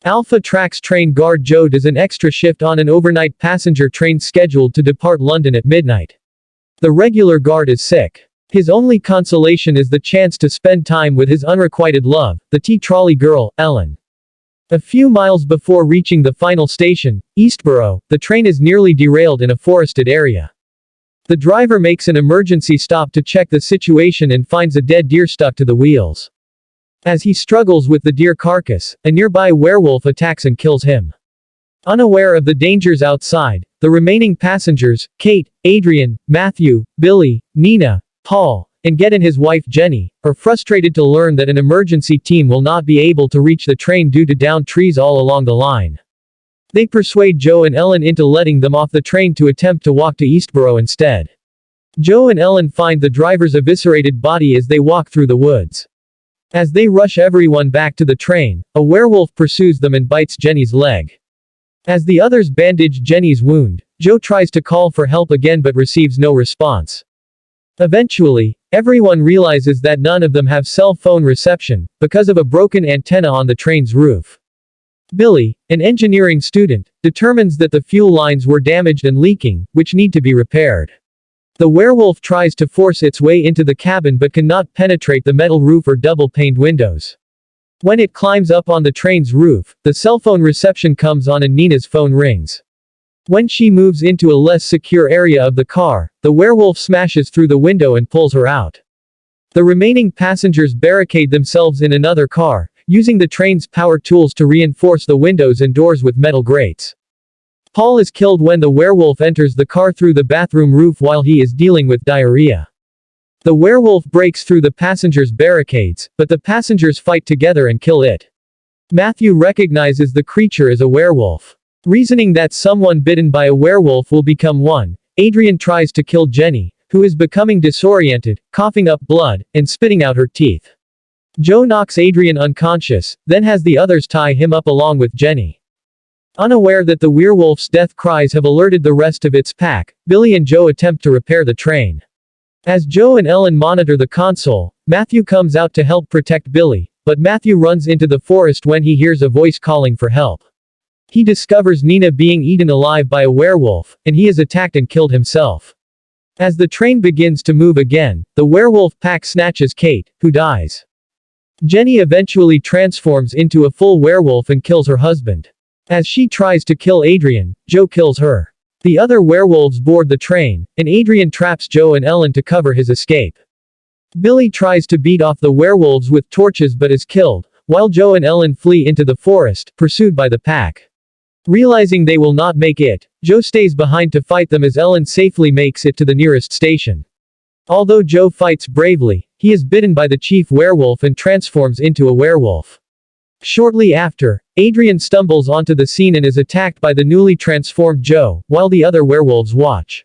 Alpha tracks train guard Joe does an extra shift on an overnight passenger train scheduled to depart London at midnight. The regular guard is sick. His only consolation is the chance to spend time with his unrequited love, the tea trolley girl, Ellen. A few miles before reaching the final station, Eastborough, the train is nearly derailed in a forested area. The driver makes an emergency stop to check the situation and finds a dead deer stuck to the wheels. As he struggles with the deer carcass, a nearby werewolf attacks and kills him. Unaware of the dangers outside, the remaining passengers, Kate, Adrian, Matthew, Billy, Nina, Paul, and Get and his wife Jenny, are frustrated to learn that an emergency team will not be able to reach the train due to downed trees all along the line. They persuade Joe and Ellen into letting them off the train to attempt to walk to Eastborough instead. Joe and Ellen find the driver's eviscerated body as they walk through the woods. As they rush everyone back to the train, a werewolf pursues them and bites Jenny's leg. As the others bandage Jenny's wound, Joe tries to call for help again but receives no response. Eventually, everyone realizes that none of them have cell phone reception, because of a broken antenna on the train's roof. Billy, an engineering student, determines that the fuel lines were damaged and leaking, which need to be repaired. The werewolf tries to force its way into the cabin but cannot penetrate the metal roof or double-paned windows. When it climbs up on the train's roof, the cell phone reception comes on and Nina's phone rings. When she moves into a less secure area of the car, the werewolf smashes through the window and pulls her out. The remaining passengers barricade themselves in another car, using the train's power tools to reinforce the windows and doors with metal grates. Paul is killed when the werewolf enters the car through the bathroom roof while he is dealing with diarrhea. The werewolf breaks through the passengers' barricades, but the passengers fight together and kill it. Matthew recognizes the creature as a werewolf. Reasoning that someone bitten by a werewolf will become one, Adrian tries to kill Jenny, who is becoming disoriented, coughing up blood, and spitting out her teeth. Joe knocks Adrian unconscious, then has the others tie him up along with Jenny. Unaware that the werewolf's death cries have alerted the rest of its pack, Billy and Joe attempt to repair the train. As Joe and Ellen monitor the console, Matthew comes out to help protect Billy, but Matthew runs into the forest when he hears a voice calling for help. He discovers Nina being eaten alive by a werewolf, and he is attacked and killed himself. As the train begins to move again, the werewolf pack snatches Kate, who dies. Jenny eventually transforms into a full werewolf and kills her husband. As she tries to kill Adrian, Joe kills her. The other werewolves board the train, and Adrian traps Joe and Ellen to cover his escape. Billy tries to beat off the werewolves with torches but is killed, while Joe and Ellen flee into the forest, pursued by the pack. Realizing they will not make it, Joe stays behind to fight them as Ellen safely makes it to the nearest station. Although Joe fights bravely, he is bitten by the chief werewolf and transforms into a werewolf. Shortly after, Adrian stumbles onto the scene and is attacked by the newly transformed Joe, while the other werewolves watch.